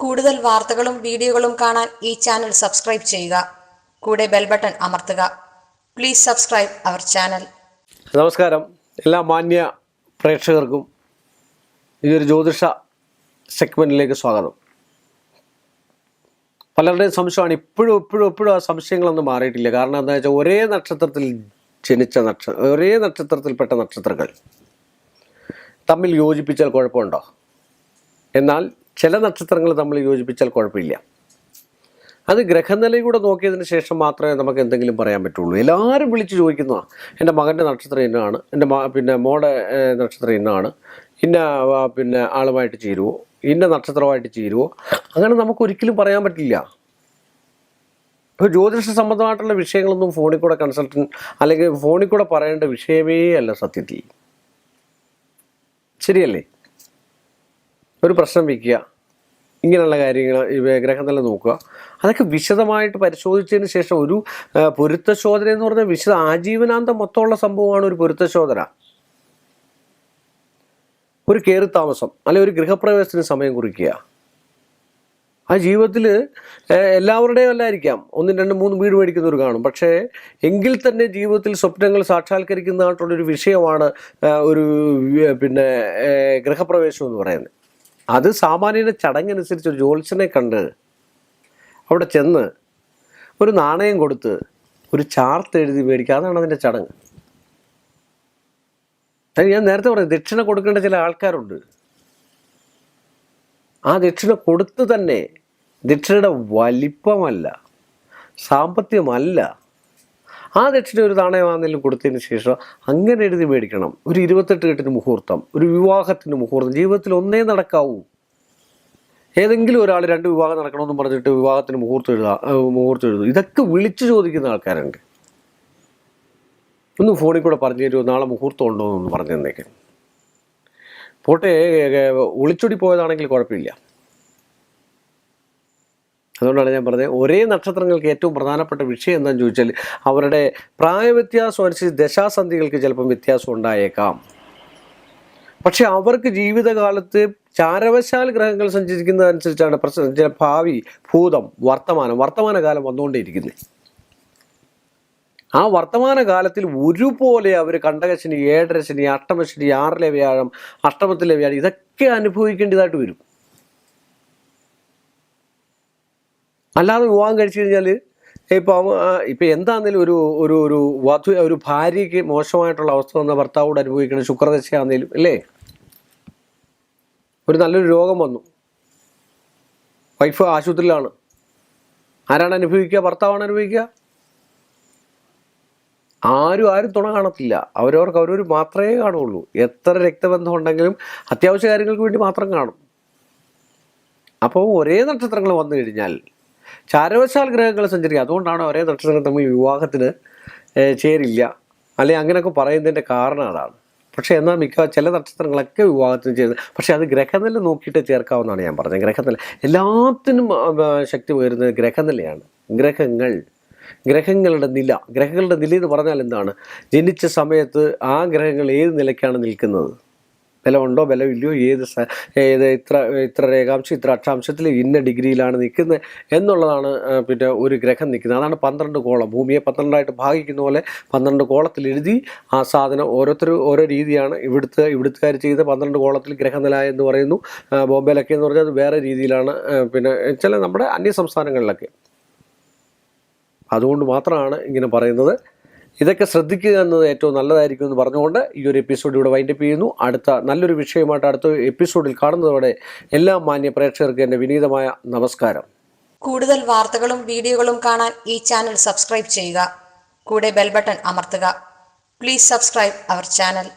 കൂടുതൽ വാർത്തകളും വീഡിയോകളും കാണാൻ ഈ ചാനൽ സബ്സ്ക്രൈബ് ചെയ്യുക. കൂടെ ബെൽ ബട്ടൺ അമർത്തുക. Please subscribe our channel. നമസ്കാരം. എല്ലാ മാന്യ പ്രേക്ഷകർക്കും ഈ ഒരു ജ്യോതിഷ സെഗ്മെൻറ്റിലേക്ക് സ്വാഗതം. പലരുടെയും സംശയമാണ്. ഇപ്പോഴും ആ സംശയങ്ങളൊന്നും മാറിയിട്ടില്ല. കാരണം എന്താ വെച്ചാൽ ഒരേ നക്ഷത്രത്തിൽ ജനിച്ച ഒരേ നക്ഷത്രത്തിൽപ്പെട്ട നക്ഷത്രങ്ങൾ തമ്മിൽ യോജിപ്പിച്ചാൽ കുഴപ്പമുണ്ടോ? എന്നാൽ ചില നക്ഷത്രങ്ങൾ തമ്മിൽ യോജിപ്പിച്ചാൽ കുഴപ്പമില്ല. അത് ഗ്രഹനിലയൂടെ നോക്കിയതിന് ശേഷം മാത്രമേ നമുക്ക് എന്തെങ്കിലും പറയാൻ പറ്റുള്ളൂ. എല്ലാവരും വിളിച്ച് ചോദിക്കുന്നതാണ്, എൻ്റെ മകൻ്റെ നക്ഷത്രം ഇന്നതാണ്, എൻ്റെ മോളുടെ നക്ഷത്രം ഇന്നതാണ്, ആളുമായിട്ട് ചേരുവോ, ഇന്ന നക്ഷത്രമായിട്ട് ചേരുവോ, അങ്ങനെ നമുക്കൊരിക്കലും പറയാൻ പറ്റില്ല. ഇപ്പോൾ ജ്യോതിഷ സംബന്ധമായിട്ടുള്ള വിഷയങ്ങളൊന്നും ഫോണിൽ കൂടെ അല്ലെങ്കിൽ ഫോണിൽ കൂടെ പറയേണ്ട വിഷയമേ അല്ല സത്യത്തിൽ. ശരിയല്ലേ? ഒരു പ്രശ്നം വയ്ക്കുക, ഇങ്ങനെയുള്ള കാര്യങ്ങൾ ഗ്രഹനില നോക്കുക, അതൊക്കെ വിശദമായിട്ട് പരിശോധിച്ചതിന് ശേഷം ഒരു പൊരുത്തശോധന എന്ന് പറഞ്ഞാൽ ആജീവനാന്തം മൊത്തമുള്ള സംഭവമാണ് ഒരു പൊരുത്തശോധന. ഒരു കയറി താമസം അല്ലെങ്കിൽ ഒരു ഗൃഹപ്രവേശത്തിന് സമയം കുറിക്കുക. ആ ജീവിതത്തിൽ എല്ലാവരുടെയും അല്ലായിരിക്കാം, 1, 2, 3 വീട് മേടിക്കുന്നവർ കാണും. പക്ഷേ എങ്കിൽ തന്നെ ജീവിതത്തിൽ സ്വപ്നങ്ങൾ സാക്ഷാത്കരിക്കുന്നതായിട്ടുള്ളൊരു വിഷയമാണ് ഒരു ഗൃഹപ്രവേശം എന്ന് പറയുന്നത്. അത് സാമാന്യയുടെ ചടങ്ങനുസരിച്ച് ഒരു ജ്യോത്സ്യനെ കണ്ട് അവിടെ ചെന്ന് ഒരു നാണയം കൊടുത്ത് ഒരു ചാർത്ത് എഴുതി മേടിക്കുക, അതാണ് അതിൻ്റെ ചടങ്ങ്. ഞാൻ നേരത്തെ പറഞ്ഞു, ദക്ഷിണ കൊടുക്കേണ്ട ചില ആൾക്കാരുണ്ട്. ആ ദക്ഷിണ കൊടുത്ത് തന്നെ ദക്ഷിണയുടെ വലിപ്പമല്ല, സാമ്പത്തികമല്ല, ആ ദക്ഷിണ ഒരു നാണയമാണെങ്കിലും കൊടുത്തതിന് ശേഷം അങ്ങനെ എഴുതി മേടിക്കണം. ഒരു 28 കെട്ടിന് മുഹൂർത്തം, ഒരു വിവാഹത്തിന് മുഹൂർത്തം. ജീവിതത്തിൽ ഒന്നേ നടക്കാവൂ. ഏതെങ്കിലും ഒരാൾ 2 വിവാഹം നടക്കണമെന്ന് പറഞ്ഞിട്ട് വിവാഹത്തിന് മുഹൂർത്തം എഴുതും. ഇതൊക്കെ വിളിച്ചു ചോദിക്കുന്ന ആൾക്കാരുണ്ട്. ഒന്ന് ഫോണിൽ കൂടെ പറഞ്ഞു തരുമോ, നാളെ മുഹൂർത്തം ഉണ്ടോ എന്നൊന്ന് പറഞ്ഞു തന്നേക്കാൻ. പോട്ടെ, ഒളിച്ചൊടി പോയതാണെങ്കിൽ കുഴപ്പമില്ല. അതുകൊണ്ടാണ് ഞാൻ പറഞ്ഞത്, ഒരേ നക്ഷത്രങ്ങൾക്ക് ഏറ്റവും പ്രധാനപ്പെട്ട വിഷയം എന്താണെന്ന് ചോദിച്ചാൽ അവരുടെ പ്രായവ്യത്യാസം അനുസരിച്ച് ദശാസന്ധികൾക്ക് ചിലപ്പം വ്യത്യാസം ഉണ്ടായേക്കാം. പക്ഷെ അവർക്ക് ജീവിതകാലത്ത് ചാരവശാൽ ഗ്രഹങ്ങൾ സഞ്ചരിക്കുന്നതനുസരിച്ചാണ് ചില ഭാവി, ഭൂതം, വർത്തമാനകാലം വന്നുകൊണ്ടേയിരിക്കുന്നത്. ആ വർത്തമാനകാലത്തിൽ ഒരുപോലെ അവർ കണ്ടകശനി, 7.5 ശനി, അഷ്ടമശനി, 6-ലെ വ്യാഴം, അഷ്ടമത്തിലെ വ്യാഴം, ഇതൊക്കെ അനുഭവിക്കേണ്ടതായിട്ട് വരും. അല്ലാതെ വിവാഹം കഴിച്ചു കഴിഞ്ഞാൽ ഇപ്പം എന്താണെങ്കിലും ഒരു ഭാര്യയ്ക്ക് മോശമായിട്ടുള്ള അവസ്ഥ വന്ന ഭർത്താവോട് അനുഭവിക്കണം. ശുക്രദശയാണെങ്കിലും അല്ലേ, ഒരു നല്ലൊരു രോഗം വന്നു, വൈഫ് ആശുപത്രിയിലാണ്, ആരാണ് അനുഭവിക്കുക? ഭർത്താവാണ് അനുഭവിക്കുക. ആരും തുണ കാണത്തില്ല. അവരവർ മാത്രമേ കാണുള്ളൂ. എത്ര രക്തബന്ധം ഉണ്ടെങ്കിലും അത്യാവശ്യ കാര്യങ്ങൾക്ക് വേണ്ടി മാത്രം കാണും. അപ്പോൾ ഒരേ നക്ഷത്രങ്ങൾ വന്നു കഴിഞ്ഞാൽ ചാരവശാൽ ഗ്രഹങ്ങൾ സഞ്ചരിക്കുക. അതുകൊണ്ടാണ് ഒരേ നക്ഷത്രങ്ങൾ തമ്മിൽ വിവാഹത്തിന് ചേരില്ല, അല്ലെങ്കിൽ അങ്ങനെയൊക്കെ പറയുന്നതിൻ്റെ കാരണം അതാണ്. പക്ഷേ എന്നാൽ ചില നക്ഷത്രങ്ങളൊക്കെ വിവാഹത്തിന് ചേരുന്നത്. പക്ഷേ അത് ഗ്രഹനില നോക്കിയിട്ട് ചേർക്കാവുന്നതാണ് ഞാൻ പറഞ്ഞത്. ഗ്രഹനില എല്ലാത്തിനും ശക്തി പകരുന്നത് ഗ്രഹനിലയാണ്. ഗ്രഹങ്ങളുടെ നില എന്ന് പറഞ്ഞാൽ എന്താണ്? ജനിച്ച സമയത്ത് ആ ഗ്രഹങ്ങൾ ഏത് നിലയ്ക്കാണ് നിൽക്കുന്നത്, ബലമുണ്ടോ ബലമില്ലയോ, ഇത്ര രേഖാംശം, ഇത്ര അക്ഷാംശത്തിൽ ഇന്ന ഡിഗ്രിയിലാണ് നിൽക്കുന്നത് എന്നുള്ളതാണ് ഒരു ഗ്രഹം നിൽക്കുന്നത്. അതാണ് 12 കോളം. ഭൂമിയെ 12ആയിട്ട് ഭാഗിക്കുന്ന പോലെ 12 കോളത്തിൽ എഴുതി ആ സാധനം ഓരോ രീതിയാണ്. ഇവിടുത്തുകാർ ചെയ്ത 12 കോളത്തിൽ ഗ്രഹനില എന്ന് പറയുന്നു. ബോംബെയിലൊക്കെ എന്ന് പറഞ്ഞാൽ അത് വേറെ രീതിയിലാണ്. ചില നമ്മുടെ അന്യ സംസ്ഥാനങ്ങളിലൊക്കെ. അതുകൊണ്ട് മാത്രമാണ് ഇങ്ങനെ പറയുന്നത്. ഇതൊക്കെ ശ്രദ്ധിക്കുക എന്നത് ഏറ്റവും നല്ലതായിരിക്കും എന്ന് പറഞ്ഞുകൊണ്ട് ഈ ഒരു എപ്പിസോഡ് ഇവിടെ വൈൻഡപ്പ് ചെയ്യുന്നു. അടുത്ത നല്ലൊരു വിഷയമായിട്ട് അടുത്ത എപ്പിസോഡിൽ കാണുന്നതോടെ എല്ലാ മാന്യ പ്രേക്ഷകർക്ക് എൻ്റെ വിനീതമായ നമസ്കാരം. കൂടുതൽ വാർത്തകളും വീഡിയോകളും കാണാൻ ഈ ചാനൽ സബ്സ്ക്രൈബ് ചെയ്യുക. കൂടെ ബെൽ ബട്ടൺ അമർത്തുക. Please subscribe our channel.